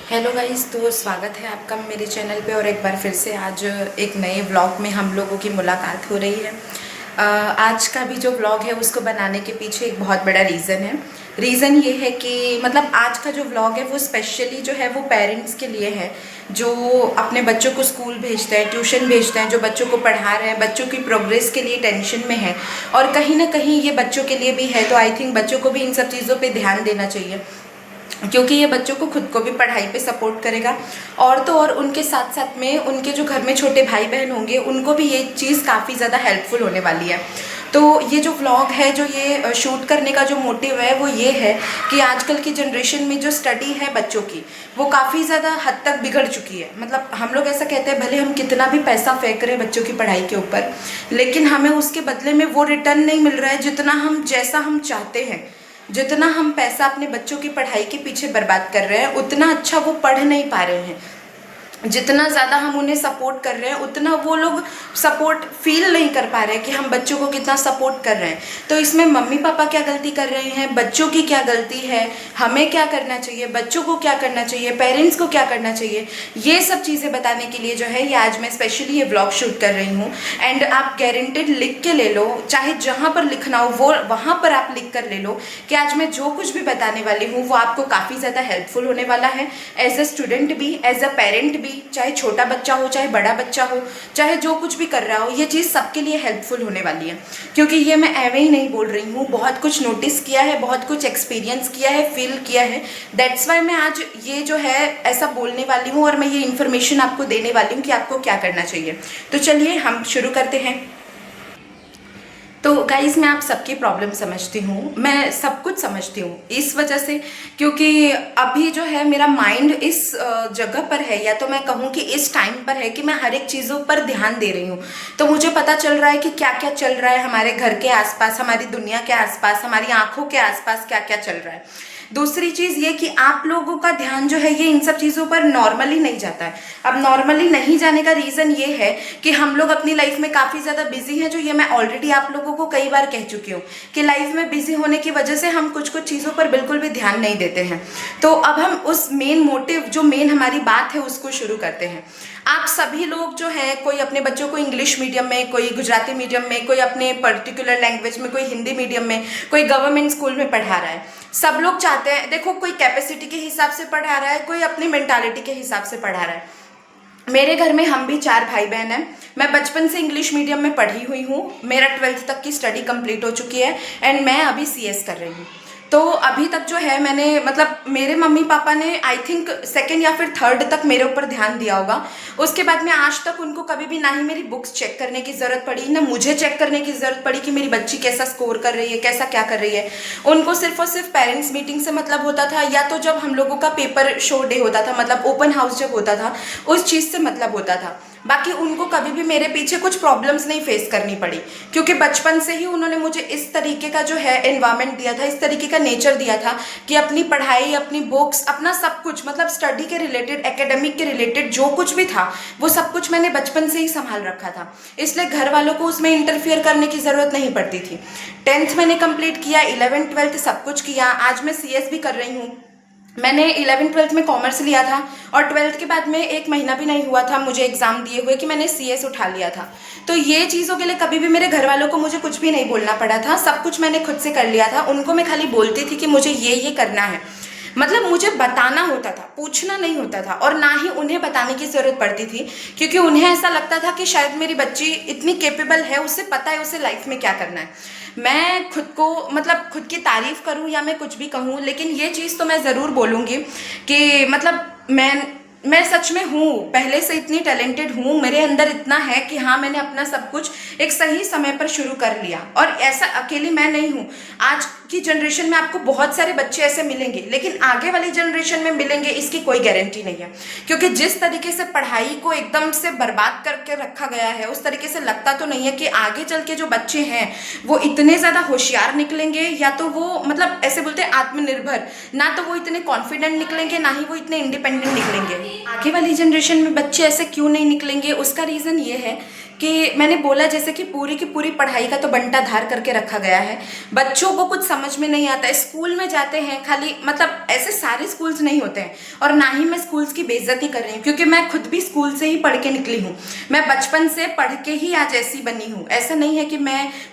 Hello guys, तो स्वागत है आपका मेरे चैनल पे। और एक बार फिर से आज एक नए व्लॉग में हम लोगों की मुलाकात हो रही है। आज का भी जो व्लॉग है उसको बनाने के पीछे एक बहुत बड़ा रीज़न है। रीज़न ये है कि मतलब आज का जो व्लॉग है वो स्पेशली जो है वो पेरेंट्स के लिए है, जो अपने बच्चों को स्कूल भेजते हैं, ट्यूशन भेजते हैं, जो बच्चों को पढ़ा रहे हैं, बच्चों की प्रोग्रेस के लिए टेंशन में है। और कहीं ना कहीं ये बच्चों के लिए भी है, तो आई थिंक बच्चों को भी इन सब चीज़ों पर ध्यान देना चाहिए, क्योंकि ये बच्चों को खुद को भी पढ़ाई पे सपोर्ट करेगा। और तो और उनके साथ साथ में उनके जो घर में छोटे भाई बहन होंगे उनको भी ये चीज़ काफ़ी ज़्यादा हेल्पफुल होने वाली है। तो ये जो व्लॉग है, जो ये शूट करने का जो मोटिव है वो ये है कि आजकल की जनरेशन में जो स्टडी है बच्चों की, वो काफ़ी ज़्यादा हद तक बिगड़ चुकी है। मतलब हम लोग ऐसा कहते हैं, भले हम कितना भी पैसा फेंक रहे हैं बच्चों की पढ़ाई के ऊपर, लेकिन हमें उसके बदले में वो रिटर्न नहीं मिल रहा है जितना हम जैसा हम चाहते हैं। जितना हम पैसा अपने बच्चों की पढ़ाई के पीछे बर्बाद कर रहे हैं उतना अच्छा वो पढ़ नहीं पा रहे हैं। जितना ज़्यादा हम उन्हें सपोर्ट कर रहे हैं उतना वो लोग सपोर्ट फील नहीं कर पा रहे हैं कि हम बच्चों को कितना सपोर्ट कर रहे हैं। तो इसमें मम्मी पापा क्या गलती कर रहे हैं, बच्चों की क्या गलती है, हमें क्या करना चाहिए, बच्चों को क्या करना चाहिए, पेरेंट्स को क्या करना चाहिए, ये सब चीज़ें बताने के लिए जो है ये आज मैं स्पेशली ये व्लॉग शूट कर रही हूँ। एंड आप गारंटेड लिख के ले लो, चाहे जहाँ पर लिखना हो वो वहाँ पर आप लिख कर ले लो कि आज मैं जो कुछ भी बताने वाली हूँ वो आपको काफ़ी ज़्यादा हेल्पफुल होने वाला है। एज अ स्टूडेंट भी, एज अ पेरेंट भी, चाहे छोटा बच्चा हो चाहे बड़ा बच्चा हो, चाहे जो कुछ भी कर रहा हो, ये चीज़ सबके लिए हेल्पफुल होने वाली है। क्योंकि ये मैं एवे ही नहीं बोल रही हूँ, बहुत कुछ नोटिस किया है, बहुत कुछ एक्सपीरियंस किया है, फील किया है। दैट्स वाई मैं आज ये जो है ऐसा बोलने वाली हूँ और मैं ये इन्फॉर्मेशन आपको देने वाली हूँ कि आपको क्या करना चाहिए। तो चलिए हम शुरू करते हैं। तो गाइज़, मैं आप सबकी प्रॉब्लम समझती हूँ, मैं सब कुछ समझती हूँ इस वजह से, क्योंकि अभी जो है मेरा माइंड इस जगह पर है, या तो मैं कहूँ कि इस टाइम पर है कि मैं हर एक चीज़ों पर ध्यान दे रही हूँ। तो मुझे पता चल रहा है कि क्या क्या चल रहा है हमारे घर के आसपास, हमारी दुनिया के आसपास, हमारी आंखों के आसपास क्या क्या चल रहा है। दूसरी चीज़ ये कि आप लोगों का ध्यान जो है ये इन सब चीज़ों पर नॉर्मली नहीं जाता है। अब नॉर्मली नहीं जाने का रीज़न ये है कि हम लोग अपनी लाइफ में काफ़ी ज़्यादा बिजी हैं, जो ये मैं ऑलरेडी आप लोगों को कई बार कह चुकी हूँ कि लाइफ में बिजी होने की वजह से हम कुछ कुछ चीज़ों पर बिल्कुल भी ध्यान नहीं देते हैं। तो अब हम उस मेन मोटिव, जो मेन हमारी बात है, उसको शुरू करते हैं। आप सभी लोग जो है, कोई अपने बच्चों को इंग्लिश मीडियम में, कोई गुजराती मीडियम में, कोई अपने पर्टिकुलर लैंग्वेज में, कोई हिंदी मीडियम में, कोई गवर्नमेंट स्कूल में पढ़ा रहा है। सब लोग चाहते हैं, देखो, कोई कैपेसिटी के हिसाब से पढ़ा रहा है, कोई अपनी मेंटालिटी के हिसाब से पढ़ा रहा है। मेरे घर में हम भी 4 भाई बहन हैं। मैं बचपन से इंग्लिश मीडियम में पढ़ी हुई हूँ, मेरा 12th तक की स्टडी कंप्लीट हो चुकी है एंड मैं अभी CS कर रही हूँ। तो अभी तक जो है मैंने, मतलब मेरे मम्मी पापा ने आई थिंक 2nd या फिर 3rd तक मेरे ऊपर ध्यान दिया होगा। उसके बाद में आज तक उनको कभी भी ना ही मेरी बुक्स चेक करने की ज़रूरत पड़ी, ना मुझे चेक करने की ज़रूरत पड़ी कि मेरी बच्ची कैसा स्कोर कर रही है, कैसा क्या कर रही है। उनको सिर्फ और सिर्फ पेरेंट्स मीटिंग से मतलब होता था, या तो जब हम लोगों का पेपर शो डे होता था, मतलब ओपन हाउस जब होता था, उस चीज़ से मतलब होता था। बाकी उनको कभी भी मेरे पीछे कुछ प्रॉब्लम्स नहीं फेस करनी पड़ी, क्योंकि बचपन से ही उन्होंने मुझे इस तरीके का जो है एनवायरनमेंट दिया था, इस तरीके का नेचर दिया था कि अपनी पढ़ाई, अपनी बुक्स, अपना सब कुछ, मतलब स्टडी के रिलेटेड, एकेडमिक के रिलेटेड जो कुछ भी था वो सब कुछ मैंने बचपन से ही संभाल रखा था। इसलिए घर वालों को उसमें इंटरफियर करने की ज़रूरत नहीं पड़ती थी। 10th मैंने कंप्लीट किया, 11th 12th सब कुछ किया। आज मैं CS भी कर रही हूँ। मैंने 11th 12th में कॉमर्स लिया था और 12th के बाद में 1 महीना भी नहीं हुआ था मुझे एग्ज़ाम दिए हुए कि मैंने CS उठा लिया था। तो ये चीज़ों के लिए कभी भी मेरे घर वालों को मुझे कुछ भी नहीं बोलना पड़ा था, सब कुछ मैंने खुद से कर लिया था। उनको मैं खाली बोलती थी कि मुझे ये करना है, मतलब मुझे बताना होता था, पूछना नहीं होता था। और ना ही उन्हें बताने की ज़रूरत पड़ती थी, क्योंकि उन्हें ऐसा लगता था कि शायद मेरी बच्ची इतनी कैपेबल है, उसे पता है उसे लाइफ में क्या करना है। मैं खुद को, मतलब खुद की तारीफ़ करूं या मैं कुछ भी कहूं, लेकिन ये चीज़ तो मैं ज़रूर बोलूँगी कि मतलब मैं सच में हूँ, पहले से इतनी टैलेंटेड हूँ, मेरे अंदर इतना है कि हाँ, मैंने अपना सब कुछ एक सही समय पर शुरू कर लिया। और ऐसा अकेली मैं नहीं हूँ, आज की जनरेशन में आपको बहुत सारे बच्चे ऐसे मिलेंगे, लेकिन आगे वाली जनरेशन में मिलेंगे इसकी कोई गारंटी नहीं है। क्योंकि जिस तरीके से पढ़ाई को एकदम से बर्बाद करके रखा गया है, उस तरीके से लगता तो नहीं है कि आगे चल के जो बच्चे हैं वो इतने ज़्यादा होशियार निकलेंगे, या तो वो, मतलब ऐसे बोलते हैं आत्मनिर्भर, ना तो वो इतने कॉन्फिडेंट निकलेंगे, ना ही वो इतने इंडिपेंडेंट निकलेंगे। आगे वाली जनरेशन में बच्चे ऐसे क्यों नहीं निकलेंगे, उसका रीज़न ये है कि मैंने बोला जैसे कि पूरी की पूरी पढ़ाई का तो बंटा धार करके रखा गया है, बच्चों को कुछ समझ में नहीं आता है। स्कूल में जाते हैं खाली, मतलब ऐसे सारे स्कूल्स नहीं होते हैं, और ना ही मैं स्कूल्स की बेइज्जती कर रही हूँ, क्योंकि मैं खुद भी स्कूल से ही पढ़ के निकली हूँ। मैं बचपन से पढ़ के ही आज ऐसी बनी हूँ। ऐसा नहीं है कि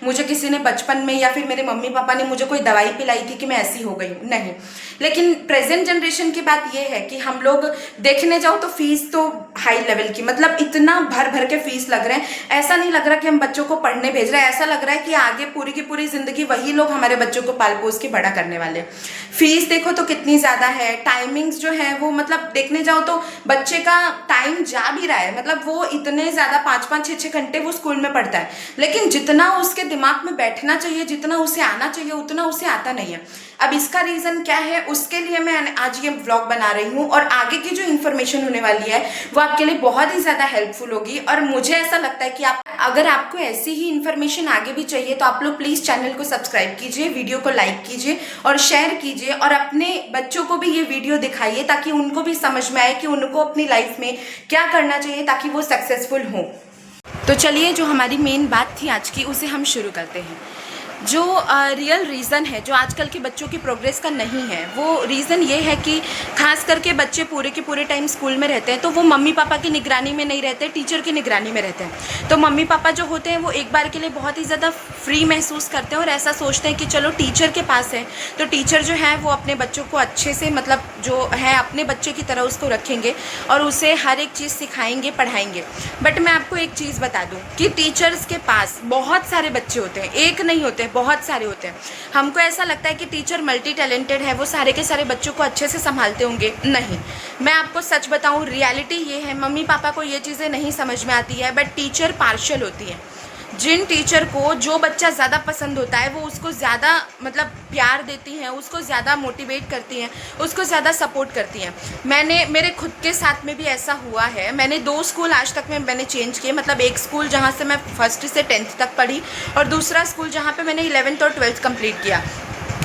मुझे किसी ने बचपन में या फिर मेरे मम्मी पापा ने मुझे कोई दवाई पिलाई थी कि मैं ऐसी हो गई हूँ, नहीं। लेकिन प्रेजेंट जनरेशन की बात यह है कि हम लोग देखने जाओ तो फीस तो हाई लेवल की, मतलब इतना भर भर के फीस लग रहे हैं। ऐसा नहीं लग रहा कि हम बच्चों को पढ़ने भेज रहे हैं, ऐसा लग रहा है कि आगे पूरी की पूरी जिंदगी वही लोग हमारे बच्चों को पाल पोस के बड़ा करने वाले। फीस देखो तो कितनी ज्यादा है, टाइमिंग्स जो है वो, मतलब देखने जाओ तो बच्चे का टाइम जा भी रहा है, मतलब वो इतने ज्यादा 5-5, 6-6 घंटे वो स्कूल में पढ़ता है, लेकिन जितना उसके दिमाग में बैठना चाहिए, जितना उसे आना चाहिए, उतना उसे आता नहीं है। अब इसका रीजन क्या है, उसके लिए मैं आज ये व्लॉग बना रही हूँ, और आगे की जो इन्फॉर्मेशन होने वाली है वो आपके लिए बहुत ही ज्यादा हेल्पफुल होगी। और मुझे ऐसा लगता है कि अगर आपको ऐसी ही इन्फॉर्मेशन आगे भी चाहिए तो आप लोग प्लीज चैनल को सब्सक्राइब कीजिए, वीडियो को लाइक कीजिए और शेयर कीजिए, और अपने बच्चों को भी ये वीडियो दिखाइए ताकि उनको भी समझ में आए कि उनको अपनी लाइफ में क्या करना चाहिए ताकि वो सक्सेसफुल हो। तो चलिए, जो हमारी मेन बात थी आज की, उसे हम शुरू करते हैं। जो रियल रीज़न है जो आजकल के बच्चों की प्रोग्रेस का नहीं है, वो रीज़न ये है कि खास करके बच्चे पूरे के पूरे टाइम स्कूल में रहते हैं, तो वो मम्मी पापा की निगरानी में नहीं रहते, टीचर की निगरानी में रहते हैं। तो मम्मी पापा जो होते हैं वो एक बार के लिए बहुत ही ज़्यादा फ्री महसूस करते हैं और ऐसा सोचते हैं कि चलो टीचर के पास है तो टीचर जो है वो अपने बच्चों को अच्छे से, मतलब जो है अपने बच्चे की तरह उसको रखेंगे और उसे हर एक चीज़ सिखाएंगे, पढ़ाएंगे। बट मैं आपको एक चीज़ बता दूँ कि टीचर्स के पास बहुत सारे बच्चे होते हैं, एक नहीं होते, बहुत सारे होते हैं। हमको ऐसा लगता है कि टीचर मल्टी टैलेंटेड है, वो सारे के सारे बच्चों को अच्छे से संभालते होंगे, नहीं। मैं आपको सच बताऊं, रियलिटी ये है, मम्मी पापा को ये चीज़ें नहीं समझ में आती है, बट टीचर पार्शियल होती है। जिन टीचर को जो बच्चा ज़्यादा पसंद होता है वो उसको ज़्यादा, मतलब प्यार देती हैं, उसको ज़्यादा मोटिवेट करती हैं, उसको ज़्यादा सपोर्ट करती हैं। मेरे खुद के साथ में भी ऐसा हुआ है। मैंने 2 स्कूल आज तक में मैंने चेंज किए, मतलब एक स्कूल जहाँ से मैं 1st से 10th तक पढ़ी और दूसरा स्कूल जहाँ पे मैंने 11th और 12th कंप्लीट किया।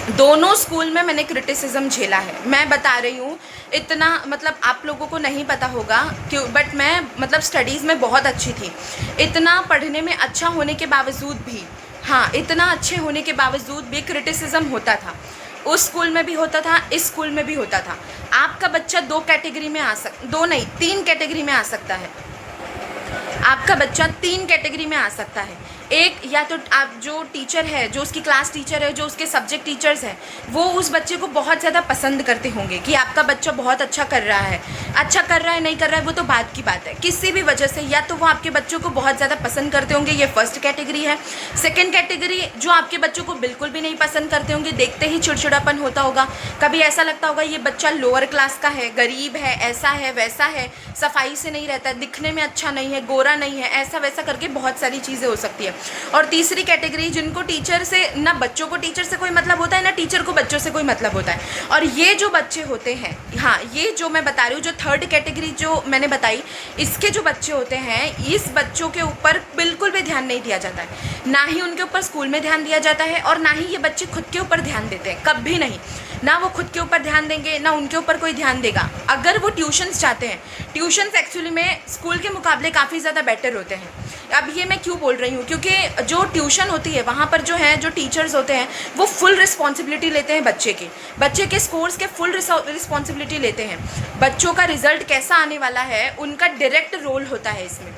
दोनों स्कूल में मैंने क्रिटिसिज्म झेला है। मैं बता रही हूँ, इतना मतलब आप लोगों को नहीं पता होगा क्यों, बट मैं मतलब स्टडीज़ में बहुत अच्छी थी। इतना पढ़ने में अच्छा होने के बावजूद भी, हाँ, इतना अच्छे होने के बावजूद भी क्रिटिसिज्म होता था। उस स्कूल में भी होता था, इस स्कूल में भी होता था। आपका बच्चा 2 कैटेगरी में 3 कैटेगरी में आ सकता है। आपका बच्चा 3 कैटेगरी में आ सकता है। एक, या तो आप जो टीचर है, जो उसकी क्लास टीचर है, जो उसके सब्जेक्ट टीचर्स हैं, वो उस बच्चे को बहुत ज़्यादा पसंद करते होंगे कि आपका बच्चा बहुत अच्छा कर रहा है। अच्छा कर रहा है नहीं कर रहा है वो तो बात की बात है, किसी भी वजह से या तो वो आपके बच्चों को बहुत ज़्यादा पसंद करते होंगे, ये फर्स्ट कैटेगरी है। सेकेंड कैटेगरी, जो आपके बच्चों को बिल्कुल भी नहीं पसंद करते होंगे, देखते ही चिड़चिड़ापन होता होगा, कभी ऐसा लगता होगा ये बच्चा लोअर क्लास का है, गरीब है, ऐसा है वैसा है, सफाई से नहीं रहता है, दिखने में अच्छा नहीं है, गोरा नहीं है, ऐसा वैसा करके बहुत सारी चीज़ें हो सकती है। और तीसरी कैटेगरी, जिनको टीचर से, ना बच्चों को टीचर से कोई मतलब होता है, ना टीचर को बच्चों से कोई मतलब होता है। और ये जो बच्चे होते हैं, हाँ, ये जो मैं बता रही हूँ, जो थर्ड कैटेगरी जो मैंने बताई, इसके जो बच्चे होते हैं, इस बच्चों के ऊपर बिल्कुल भी ध्यान नहीं दिया जाता है। ना ही उनके ऊपर स्कूल में ध्यान दिया जाता है और ना ही ये बच्चे खुद के ऊपर ध्यान देते हैं, कभी नहीं। ना वो खुद के ऊपर ध्यान देंगे, ना उनके ऊपर कोई ध्यान देगा। अगर वो ट्यूशन्स जाते हैं, ट्यूशन्स एक्चुअली में स्कूल के मुकाबले काफ़ी ज़्यादा बेटर होते हैं। अब ये मैं क्यों बोल रही हूँ, क्योंकि जो ट्यूशन होती है वहाँ पर जो है, जो टीचर्स होते हैं वो फुल रिस्पॉन्सिबिलिटी लेते हैं बच्चे के स्कोर्स के फुल रिस्पॉन्सिबिलिटी लेते हैं। बच्चों का रिजल्ट कैसा आने वाला है, उनका डायरेक्ट रोल होता है इसमें।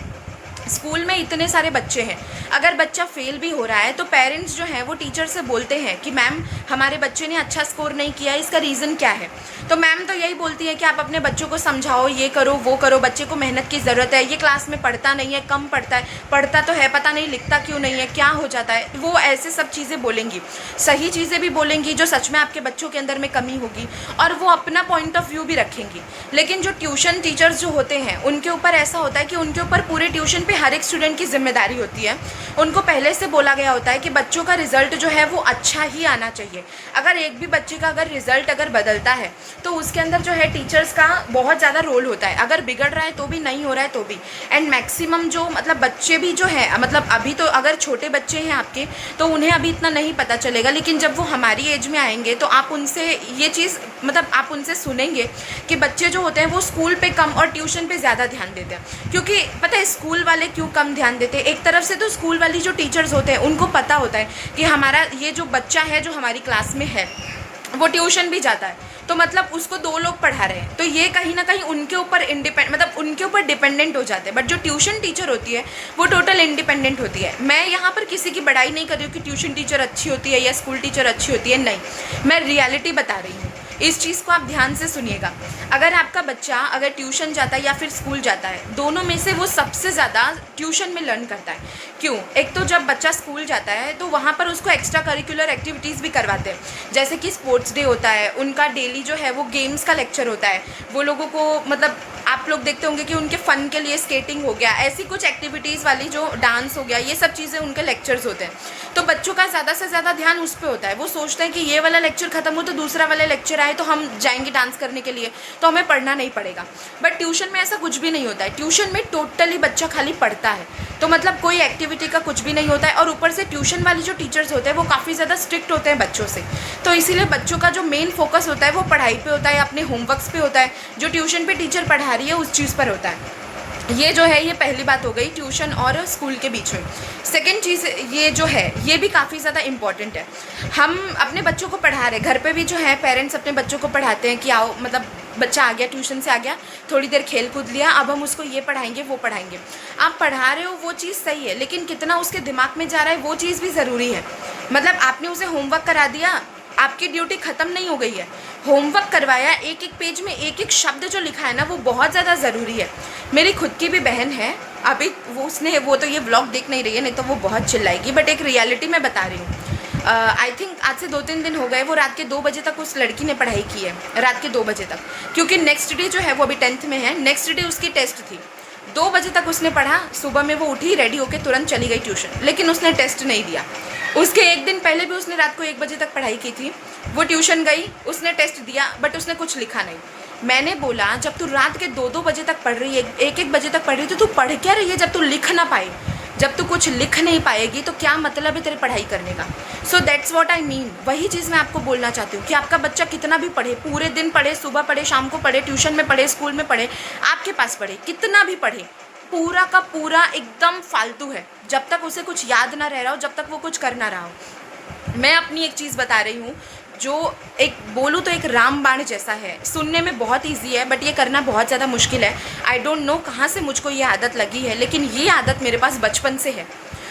स्कूल में इतने सारे बच्चे हैं, अगर बच्चा फेल भी हो रहा है तो पेरेंट्स जो हैं वो टीचर से बोलते हैं कि मैम हमारे बच्चे ने अच्छा स्कोर नहीं किया, इसका रीज़न क्या है। तो मैम तो यही बोलती है कि आप अपने बच्चों को समझाओ, ये करो वो करो, बच्चे को मेहनत की ज़रूरत है, ये क्लास में पढ़ता नहीं है, कम पढ़ता है, पढ़ता तो है पता नहीं लिखता क्यों नहीं है, क्या हो जाता है। वो ऐसे सब चीज़ें बोलेंगी, सही चीज़ें भी बोलेंगी जो सच में आपके बच्चों के अंदर में कमी होगी, और वो अपना पॉइंट ऑफ व्यू भी रखेंगी। लेकिन जो ट्यूशन टीचर्स जो होते हैं उनके ऊपर ऐसा होता है कि उनके ऊपर पूरे ट्यूशन पे हर एक स्टूडेंट की जिम्मेदारी होती है। उनको पहले से बोला गया होता है कि बच्चों का रिजल्ट जो है वो अच्छा ही आना चाहिए। अगर एक भी बच्चे का अगर रिजल्ट अगर बदलता है तो उसके अंदर जो है टीचर्स का बहुत ज़्यादा रोल होता है। अगर बिगड़ रहा है तो भी, नहीं हो रहा है तो भी। एंड मैक्सिमम जो मतलब बच्चे भी जो है, मतलब अभी तो अगर छोटे बच्चे हैं आपके तो उन्हें अभी इतना नहीं पता चलेगा, लेकिन जब वो हमारी एज में आएंगे तो आप उनसे ये चीज़ मतलब आप उनसे सुनेंगे कि बच्चे जो होते हैं वो स्कूल पे कम और ट्यूशन पे ज़्यादा ध्यान देते हैं। क्योंकि पता है स्कूल वाले क्यों कम ध्यान देते हैं? एक तरफ से तो स्कूल वाली जो टीचर्स होते हैं उनको पता होता है कि हमारा ये जो बच्चा है जो हमारी क्लास में है वो ट्यूशन भी जाता है, तो मतलब उसको 2 लोग पढ़ा रहे हैं, तो ये कहीं ना कहीं उनके ऊपर मतलब उनके ऊपर डिपेंडेंट हो जाते हैं। बट जो ट्यूशन टीचर होती है वो टोटल इंडिपेंडेंट होती है। मैं यहाँ पर किसी की बड़ाई नहीं कर रही हूँ कि ट्यूशन टीचर अच्छी होती है या स्कूल टीचर अच्छी होती है, नहीं, मैं रियलिटी बता रही हूँ। इस चीज़ को आप ध्यान से सुनिएगा। अगर आपका बच्चा अगर ट्यूशन जाता है या फिर स्कूल जाता है, दोनों में से वो सबसे ज़्यादा ट्यूशन में लर्न करता है। क्यों? एक तो जब बच्चा स्कूल जाता है तो वहाँ पर उसको एक्स्ट्रा करिकुलर एक्टिविटीज़ भी करवाते हैं, जैसे कि स्पोर्ट्स डे होता है, उनका डेली जो है वो गेम्स का लेक्चर होता है। वो लोगों को मतलब आप लोग देखते होंगे कि उनके फ़न के लिए स्केटिंग हो गया, ऐसी कुछ एक्टिविटीज़ वाली जो डांस हो गया, ये सब चीज़ें उनके लेक्चर्स होते हैं। तो बच्चों का ज़्यादा से ज़्यादा ध्यान उस पर होता है। वो सोचते हैं कि ये वाला लेक्चर ख़त्म हो तो दूसरा वाला लेक्चर आए तो हम जाएंगे डांस करने के लिए, तो हमें पढ़ना नहीं पड़ेगा। बट ट्यूशन में ऐसा कुछ भी नहीं होता है। ट्यूशन में टोटली बच्चा खाली पढ़ता है, तो मतलब कोई एक्टिविटी का कुछ भी नहीं होता है। और ऊपर से ट्यूशन वाली जो टीचर्स होते हैं वो काफ़ी ज़्यादा स्ट्रिक्ट होते हैं बच्चों से, तो इसीलिए बच्चों का जो मेन फोकस होता है वो पढ़ाई पे होता है, अपने होमवर्क्स पे होता है। जो ट्यूशन पे टीचर पढ़ा रही है उस चीज़ पर होता है। ये जो है ये पहली बात हो गई ट्यूशन और स्कूल के बीच में। सेकंड चीज़ ये जो है ये भी काफ़ी ज़्यादा इम्पॉर्टेंट है। हम अपने बच्चों को पढ़ा रहे, घर पे भी जो है पेरेंट्स अपने बच्चों को पढ़ाते हैं कि आओ, मतलब बच्चा आ गया ट्यूशन से आ गया, थोड़ी देर खेल कूद लिया, अब हम उसको ये पढ़ाएंगे वो पढ़ाएंगे। आप पढ़ा रहे हो वो चीज़ सही है, लेकिन कितना उसके दिमाग में जा रहा है वो चीज़ भी ज़रूरी है। मतलब आपने उसे होमवर्क करा दिया, आपकी ड्यूटी ख़त्म नहीं हो गई है। होमवर्क करवाया, एक एक पेज में एक एक शब्द जो लिखा है ना वो बहुत ज़्यादा ज़रूरी है। मेरी खुद की भी बहन है, अभी वो तो ये व्लॉग देख नहीं रही है, नहीं तो वो बहुत चिल्लाएगी, बट एक रियलिटी मैं बता रही हूँ। आई थिंक आज से 2-3 दिन हो गए, वो रात के 2 बजे तक उस लड़की ने पढ़ाई की है, रात के 2 बजे तक, क्योंकि नेक्स्ट डे जो है वो अभी 10th में है, नेक्स्ट डे उसकी टेस्ट थी। 2 बजे तक उसने पढ़ा, सुबह में वो उठी रेडी होकर तुरंत चली गई ट्यूशन, लेकिन उसने टेस्ट नहीं दिया। उसके एक दिन पहले भी उसने रात को 1 बजे तक पढ़ाई की थी, वो ट्यूशन गई, उसने टेस्ट दिया, बट उसने कुछ लिखा नहीं। मैंने बोला जब तू रात के 2-2 बजे तक पढ़ रही है, 1-1 बजे तक पढ़ रही है, तो तू पढ़ क्या रही है जब तू लिख ना पाए? जब तू कुछ लिख नहीं पाएगी तो क्या मतलब है तेरे पढ़ाई करने का? So that's what I mean. वही चीज़ मैं आपको बोलना चाहती हूँ कि आपका बच्चा कितना भी पढ़े, पूरे दिन पढ़े, सुबह पढ़े, शाम को पढ़े, ट्यूशन में पढ़े, स्कूल में पढ़े, आपके पास पढ़े, कितना भी पढ़े, पूरा का पूरा एकदम फालतू है जब तक उसे कुछ याद ना रह रहा हो, जब तक वो कुछ कर ना रहा हो। मैं अपनी एक चीज़ बता रही हूँ जो एक बोलूँ तो एक रामबाण जैसा है, सुनने में बहुत इजी है बट ये करना बहुत ज़्यादा मुश्किल है। आई डोंट नो कहाँ से मुझको ये आदत लगी है, लेकिन ये आदत मेरे पास बचपन से है।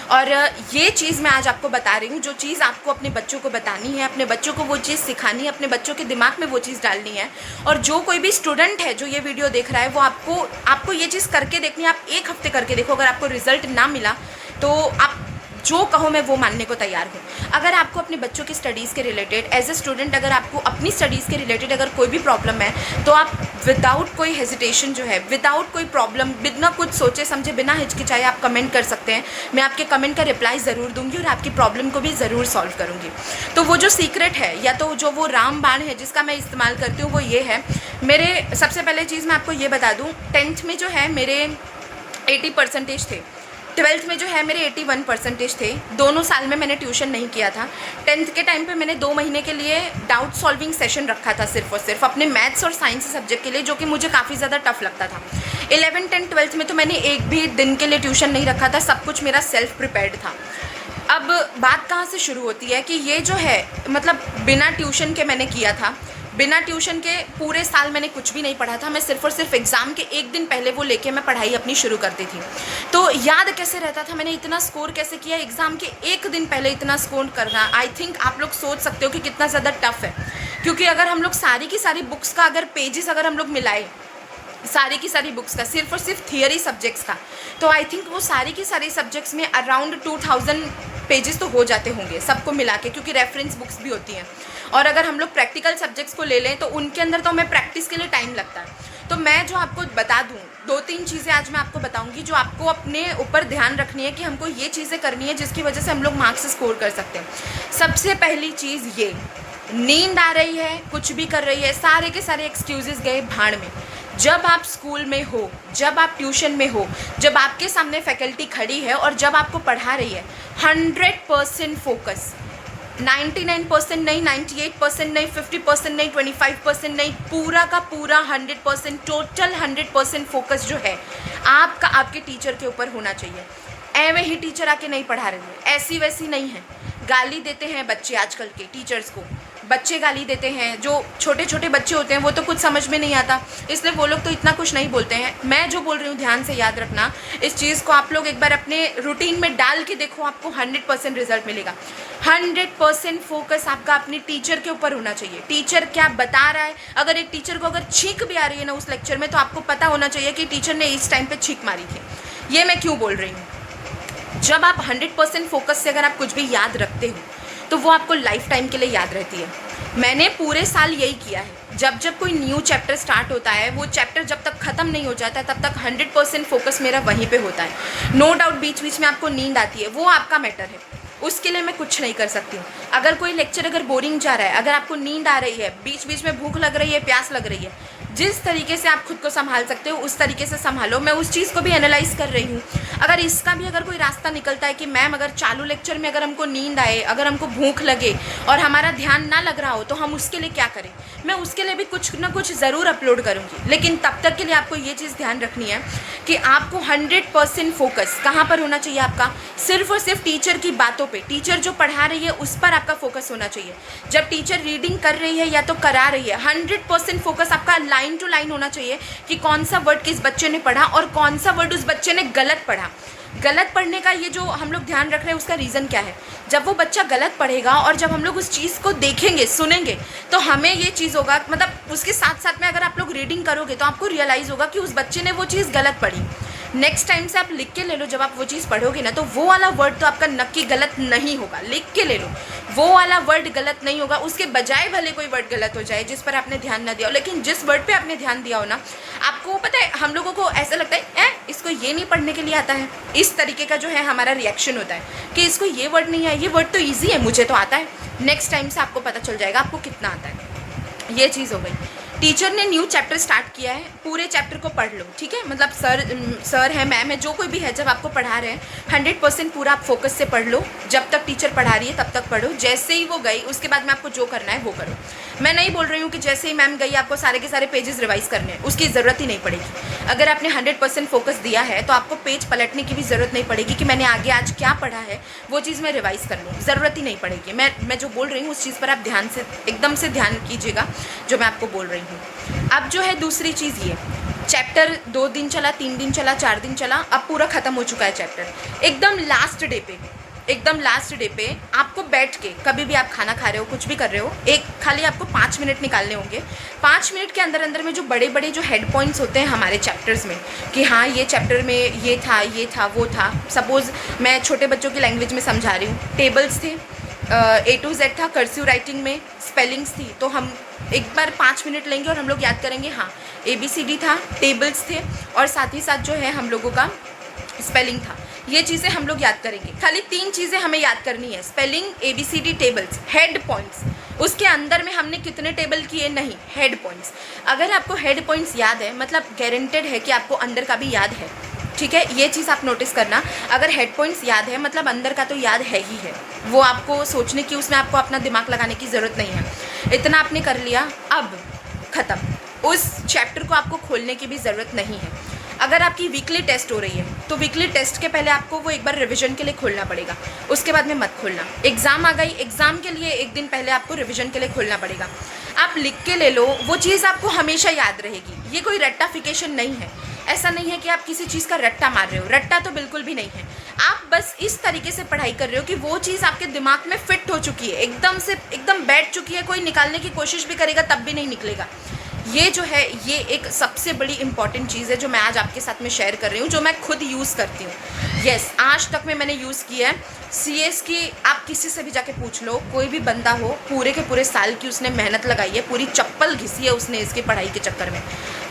और ये चीज़ मैं आज आपको बता रही हूँ, जो चीज़ आपको अपने बच्चों को बतानी है, अपने बच्चों को वो चीज़ सिखानी है, अपने बच्चों के दिमाग में वो चीज़ डालनी है। और जो कोई भी स्टूडेंट है जो ये वीडियो देख रहा है वो आपको ये चीज़ करके देखनी है। आप 1 हफ्ते करके देखो, अगर आपको रिजल्ट ना मिला तो आप जो कहो मैं वो मानने को तैयार हूँ। अगर आपको अपने बच्चों की स्टडीज़ के रिलेटेड एज ए स्टूडेंट, अगर आपको अपनी स्टडीज़ के रिलेटेड अगर कोई भी प्रॉब्लम है तो आप विदाउट कोई हेजिटेशन जो है, विदाउट कोई प्रॉब्लम, बिना कुछ सोचे समझे, बिना हिचकिचाए आप कमेंट कर सकते हैं। मैं आपके कमेंट का रिप्लाई ज़रूर दूंगी और आपकी प्रॉब्लम को भी ज़रूर सॉल्व करूँगी। तो वो जो सीक्रेट है या तो जो वो रामबाण है जिसका मैं इस्तेमाल करती हूँ वो ये है। मेरे सबसे पहले चीज़ मैं आपको ये बता दूँ, 10th में जो है मेरे 80% थे, 12th में जो है मेरे 81% थे। दोनों साल में मैंने ट्यूशन नहीं किया था। 10th के टाइम पे मैंने 2 महीने के लिए डाउट सॉल्विंग सेशन रखा था, सिर्फ और सिर्फ अपने मैथ्स और साइंस सब्जेक्ट के लिए, जो कि मुझे काफ़ी ज़्यादा टफ लगता था। 11th एंड 12th में तो मैंने एक भी दिन के लिए ट्यूशन नहीं रखा था, सब कुछ मेरा सेल्फ प्रिपेयर्ड था। अब बात कहाँ से शुरू होती है कि ये जो है मतलब बिना ट्यूशन के मैंने किया था, बिना ट्यूशन के पूरे साल मैंने कुछ भी नहीं पढ़ा था। मैं सिर्फ और सिर्फ एग्ज़ाम के 1 दिन पहले वो लेके मैं पढ़ाई अपनी शुरू करती थी। तो याद कैसे रहता था, मैंने इतना स्कोर कैसे किया एग्ज़ाम के 1 दिन पहले इतना स्कोर करना। आई थिंक आप लोग सोच सकते हो कि कितना ज़्यादा टफ है, क्योंकि अगर हम लोग सारी की सारी बुक्स का अगर पेजेस अगर हम लोग मिलाए, सारी की सारी बुक्स का, सिर्फ और सिर्फ थियरी सब्जेक्ट्स का, तो आई थिंक वो सारी की सारी सब्जेक्ट्स में अराउंड 2000 पेजेस तो हो जाते होंगे सबको मिला के, क्योंकि रेफरेंस बुक्स भी होती हैं। और अगर हम लोग प्रैक्टिकल सब्जेक्ट्स को ले लें तो उनके अंदर तो हमें प्रैक्टिस के लिए टाइम लगता है। तो मैं जो आपको बता दूं, 2-3 चीज़ें आज मैं आपको बताऊंगी जो आपको अपने ऊपर ध्यान रखनी है कि हमको ये चीज़ें करनी है जिसकी वजह से हम लोग मार्क्स स्कोर कर सकते हैं। सबसे पहली चीज़ ये नींद आ रही है, कुछ भी कर रही है, सारे के सारे एक्सक्यूजेस गए भाड़ में। जब आप स्कूल में हो, जब आप ट्यूशन में हो, जब आपके सामने फैकल्टी खड़ी है और जब आपको पढ़ा रही है, 100% फोकस, 99% नहीं, 98% नहीं, 50% नहीं, 25% नहीं, पूरा का पूरा 100%, टोटल 100% फोकस जो है आपका आपके टीचर के ऊपर होना चाहिए। एवं ही टीचर आके नहीं पढ़ा रहे हैं, ऐसी वैसी नहीं है। गाली देते हैं बच्चे आजकल के टीचर्स को, बच्चे गाली देते हैं। जो छोटे छोटे बच्चे होते हैं वो तो कुछ समझ में नहीं आता, इसलिए वो लोग तो इतना कुछ नहीं बोलते हैं। मैं जो बोल रही हूँ ध्यान से याद रखना, इस चीज़ को आप लोग एक बार अपने रूटीन में डाल के देखो, आपको 100% रिजल्ट मिलेगा। 100% फोकस आपका अपने टीचर के ऊपर होना चाहिए। टीचर क्या बता रहा है, अगर एक टीचर को अगर छींक भी आ रही है ना उस लेक्चर में, तो आपको पता होना चाहिए कि टीचर ने इस टाइम पर छींक मारी थी। ये मैं क्यों बोल रही हूँ, जब आप 100% फोकस से अगर आप कुछ भी याद रखते हो तो वो आपको लाइफ टाइम के लिए याद रहती है। मैंने पूरे साल यही किया है, जब जब कोई न्यू चैप्टर स्टार्ट होता है, वो चैप्टर जब तक ख़त्म नहीं हो जाता है तब तक 100% फोकस मेरा वहीं पे होता है। नो डाउट बीच बीच में आपको नींद आती है, वो आपका मैटर है, उसके लिए मैं कुछ नहीं कर सकती हूँ। अगर कोई लेक्चर अगर बोरिंग जा रहा है, अगर आपको नींद आ रही है, बीच बीच में भूख लग रही है, प्यास लग रही है, जिस तरीके से आप खुद को संभाल सकते हो उस तरीके से संभालो। मैं उस चीज़ को भी एनालाइज कर रही हूँ। अगर इसका भी अगर कोई रास्ता निकलता है कि मैम अगर चालू लेक्चर में अगर हमको नींद आए, अगर हमको भूख लगे और हमारा ध्यान ना लग रहा हो, तो हम उसके लिए क्या करें, मैं उसके लिए भी कुछ ना कुछ ज़रूर अपलोड करूँगी। लेकिन तब तक के लिए आपको ये चीज़ ध्यान रखनी है कि आपको 100% फोकस कहाँ पर होना चाहिए आपका, सिर्फ और सिर्फ टीचर की बातों पे, टीचर जो पढ़ा रही है उस पर आपका फोकस होना चाहिए। जब टीचर रीडिंग कर रही है या तो करा रही है, 100% फोकस आपका लाइन टू लाइन होना चाहिए कि कौन सा वर्ड किस बच्चे ने पढ़ा और कौन सा वर्ड उस बच्चे ने गलत पढ़ा। गलत पढ़ने का ये जो हम लोग ध्यान रख रहे हैं उसका रीज़न क्या है, जब वो बच्चा गलत पढ़ेगा और जब हम लोग उस चीज़ को देखेंगे सुनेंगे तो हमें ये चीज़ होगा, मतलब उसके साथ साथ में अगर आप लोग रीडिंग करोगे तो आपको रियलाइज़ होगा कि उस बच्चे ने वो चीज़ गलत पढ़ी। नेक्स्ट टाइम से आप लिख के ले लो, जब आप वो चीज़ पढ़ोगे ना तो वो वाला वर्ड तो आपका नक्की गलत नहीं होगा, लिख के ले लो, वो वाला वर्ड गलत नहीं होगा। उसके बजाय भले कोई वर्ड गलत हो जाए जिस पर आपने ध्यान ना दिया हो, लेकिन जिस वर्ड पे आपने ध्यान दिया हो ना, आपको पता है हम लोगों को ऐसा लगता है इसको ये नहीं पढ़ने के लिए आता है, इस तरीके का जो है हमारा रिएक्शन होता है कि इसको ये वर्ड नहीं है, ये वर्ड तो ईजी है, मुझे तो आता है। नेक्स्ट टाइम से आपको पता चल जाएगा आपको कितना आता है। ये चीज़ हो गई। टीचर ने न्यू चैप्टर स्टार्ट किया है, पूरे चैप्टर को पढ़ लो, ठीक है। मतलब सर है, मैम है, जो कोई भी है, जब आपको पढ़ा रहे हैं 100% पूरा आप फोकस से पढ़ लो। जब तक टीचर पढ़ा रही है तब तक पढ़ो, जैसे ही वो गई उसके बाद में आपको जो करना है वो करो। मैं नहीं बोल रही हूँ कि जैसे ही मैम गई आपको सारे के सारे पेजेस रिवाइज करने हैं, उसकी ज़रूरत ही नहीं पड़ेगी। अगर आपने 100% फोकस दिया है तो आपको पेज पलटने की भी ज़रूरत नहीं पड़ेगी कि मैंने आगे आज क्या पढ़ा है वो चीज़ मैं रिवाइज़ कर लूँ, ज़रूरत ही नहीं पड़ेगी। मैं जो बोल रही हूँ उस चीज़ पर आप ध्यान से एकदम से ध्यान कीजिएगा जो मैं आपको बोल रही हूँ। अब जो है दूसरी चीज़, ये चैप्टर 2 दिन चला, 3 दिन चला, 4 दिन चला, अब पूरा ख़त्म हो चुका है चैप्टर। एकदम लास्ट डे पे आपको बैठ के, कभी भी आप खाना खा रहे हो, कुछ भी कर रहे हो, एक खाली आपको 5 मिनट निकालने होंगे। 5 मिनट के अंदर अंदर में जो बड़े बड़े जो हेड पॉइंट्स होते हैं हमारे चैप्टर्स में कि हाँ ये चैप्टर में ये था वो था। सपोज़ मैं छोटे बच्चों की लैंग्वेज में समझा रही हूँ, टेबल्स थे, A to Z था, कर्सिव राइटिंग में स्पेलिंग्स थी, तो हम एक बार 5 मिनट लेंगे और हम लोग याद करेंगे हाँ ABCD था, टेबल्स थे और साथ ही साथ जो है हम लोगों का स्पेलिंग था। ये चीज़ें हम लोग याद करेंगे। खाली 3 चीज़ें हमें याद करनी है, spelling, ABCD, tables, head points. उसके अंदर में हमने कितने टेबल किए, नहीं, हेड पॉइंट्स। अगर आपको हेड पॉइंट्स याद है मतलब गारंटेड है कि आपको अंदर का भी याद है, ठीक है। ये चीज़ आप नोटिस करना, अगर हेड पॉइंट्स याद है मतलब अंदर का तो याद है ही है, वो आपको सोचने की, उसमें आपको अपना दिमाग लगाने की ज़रूरत नहीं है। इतना आपने कर लिया, अब ख़त्म। उस चैप्टर को आपको खोलने की भी ज़रूरत नहीं है। अगर आपकी वीकली टेस्ट हो रही है तो वीकली टेस्ट के पहले आपको वो एक बार रिवीजन के लिए खोलना पड़ेगा, उसके बाद में मत खोलना। एग्ज़ाम आ गई, एग्ज़ाम के लिए एक दिन पहले आपको रिवीजन के लिए खोलना पड़ेगा। आप लिख के ले लो, वो चीज़ आपको हमेशा याद रहेगी। ये कोई रट्टाफिकेशन नहीं है, ऐसा नहीं है कि आप किसी चीज़ का रट्टा मार रहे हो, रट्टा तो बिल्कुल भी नहीं है। आप बस इस तरीके से पढ़ाई कर रहे हो कि वो चीज़ आपके दिमाग में फिट हो चुकी है, एकदम बैठ चुकी है, कोई निकालने की कोशिश भी करेगा तब भी नहीं निकलेगा। ये जो है ये एक सबसे बड़ी इंपॉर्टेंट चीज़ है जो मैं आज आपके साथ में शेयर कर रही हूँ, जो मैं खुद यूज़ करती हूँ। यस, आज तक में मैंने यूज़ किया है। CS की आप किसी से भी जाके पूछ लो, कोई भी बंदा हो, पूरे के पूरे साल की उसने मेहनत लगाई है, पूरी चप्पल घिसी है उसने इसकी पढ़ाई के चक्कर में।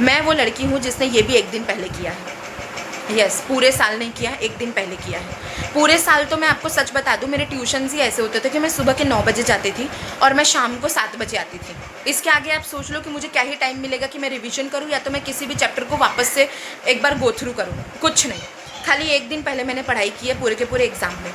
मैं वो लड़की हूँ जिसने ये भी एक दिन पहले किया है। यस, पूरे साल नहीं किया है, 1 दिन पहले किया है। पूरे साल तो मैं आपको सच बता दूँ, मेरे ट्यूशन्स ही ऐसे होते थे कि मैं सुबह के 9 बजे जाती थी और मैं शाम को 7 बजे आती थी। इसके आगे आप सोच लो कि मुझे क्या ही टाइम मिलेगा कि मैं रिवीजन करूँ या तो मैं किसी भी चैप्टर को वापस से एक बार गो थ्रू करूँ, कुछ नहीं। खाली 1 दिन पहले मैंने पढ़ाई की है पूरे के पूरे एग्ज़ाम में।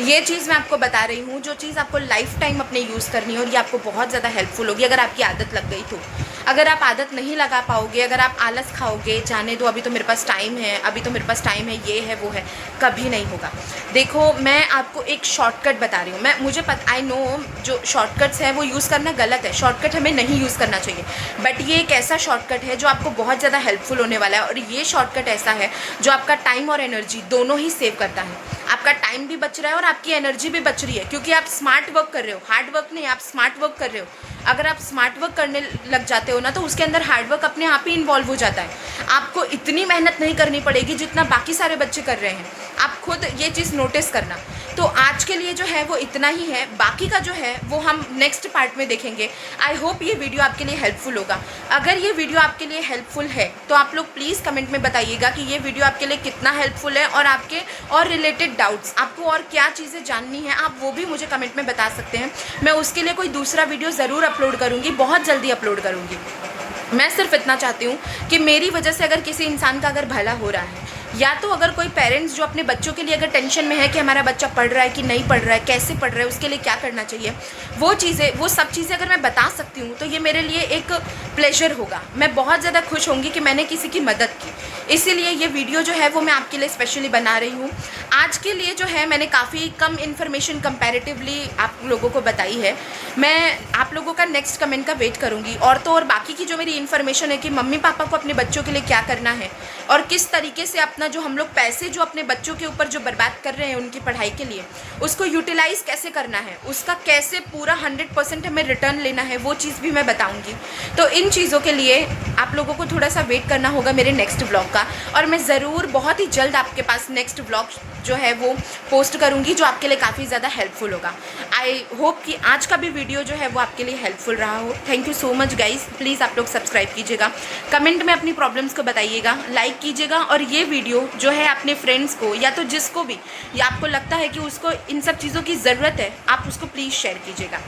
ये चीज़ मैं आपको बता रही हूँ, जो चीज़ आपको लाइफ टाइम अपने यूज़ करनी है और ये आपको बहुत ज़्यादा हेल्पफुल होगी अगर आपकी आदत लग गई तो। अगर आप आदत नहीं लगा पाओगे, अगर आप आलस खाओगे, जाने दो अभी तो मेरे पास टाइम है, अभी तो मेरे पास टाइम है, ये है वो है, कभी नहीं होगा। देखो, मैं आपको एक शॉर्टकट बता रही हूँ। मुझे आई नो जो शॉर्टकट्स हैं वो यूज़ करना गलत है, शॉर्टकट हमें नहीं यूज़ करना चाहिए, बट ये एक ऐसा शॉर्टकट है जो आपको बहुत ज़्यादा हेल्पफुल होने वाला है। और ये शॉर्टकट ऐसा है जो आपका टाइम और एनर्जी दोनों ही सेव करता है। आपका टाइम भी बच रहा है और आपकी एनर्जी भी बच रही है, क्योंकि आप स्मार्ट वर्क कर रहे हो, हार्ड वर्क नहीं, आप स्मार्ट वर्क कर रहे हो। अगर आप स्मार्ट वर्क करने लग जाते हो ना, तो उसके अंदर हार्ड वर्क अपने आप ही इन्वॉल्व हो जाता है। आपको इतनी मेहनत नहीं करनी पड़ेगी जितना बाकी सारे बच्चे कर रहे हैं। आप खुद ये चीज़ नोटिस करना। तो आज के लिए जो है वो इतना ही है, बाकी का जो है वो हम नेक्स्ट पार्ट में देखेंगे। आई होप ये वीडियो आपके लिए हेल्पफुल होगा। अगर ये वीडियो आपके लिए हेल्पफुल है तो आप लोग प्लीज़ कमेंट में बताइएगा कि ये वीडियो आपके लिए कितना हेल्पफुल है, और आपके और रिलेटेड डाउट्स, आपको और क्या चीज़ें जाननी है, आप वो भी मुझे कमेंट में बता सकते हैं। मैं उसके लिए कोई दूसरा वीडियो ज़रूर अपलोड करूँगी, बहुत जल्दी अपलोड करूँगी। मैं सिर्फ इतना चाहती हूँ कि मेरी वजह से अगर किसी इंसान का अगर भला हो रहा है, या तो अगर कोई पेरेंट्स जो अपने बच्चों के लिए अगर टेंशन में है कि हमारा बच्चा पढ़ रहा है कि नहीं पढ़ रहा है, कैसे पढ़ रहा है, उसके लिए क्या करना चाहिए, वो सब चीज़ें अगर मैं बता सकती हूँ तो ये मेरे लिए एक प्लेजर होगा। मैं बहुत ज़्यादा खुश होंगी कि मैंने किसी की मदद की। इसीलिए ये वीडियो जो है वो मैं आपके लिए स्पेशली बना रही हूँ। आज के लिए जो है मैंने काफ़ी कम इन्फॉर्मेशन कंपैरेटिवली आप लोगों को बताई है। मैं आप लोगों का नेक्स्ट कमेंट का वेट करूँगी। और तो और बाकी की जो मेरी इन्फॉर्मेशन है कि मम्मी पापा को अपने बच्चों के लिए क्या करना है और किस तरीके से अपना जो हम लोग पैसे जो अपने बच्चों के ऊपर जो बर्बाद कर रहे हैं उनकी पढ़ाई के लिए, उसको यूटिलाइज़ कैसे करना है, उसका कैसे पूरा 100% हमें रिटर्न लेना है, वो चीज़ भी मैं बताऊँगी। तो इन चीज़ों के लिए आप लोगों को थोड़ा सा वेट करना होगा मेरे नेक्स्ट व्लॉग का, और मैं ज़रूर बहुत ही जल्द आपके पास नेक्स्ट व्लॉग जो है वो पोस्ट करूँगी जो आपके लिए काफ़ी ज़्यादा हेल्पफुल होगा। आई होप कि आज का भी वीडियो जो है वो आपके लिए हेल्पफुल रहा हो। Thank you so much guys. Please आप लोग सब्सक्राइब कीजिएगा, कमेंट में अपनी प्रॉब्लम्स को बताइएगा, लाइक कीजिएगा, और ये वीडियो जो है अपने फ्रेंड्स को या तो जिसको भी या आपको लगता है कि उसको इन सब चीज़ों की ज़रूरत है, आप उसको प्लीज़ शेयर कीजिएगा।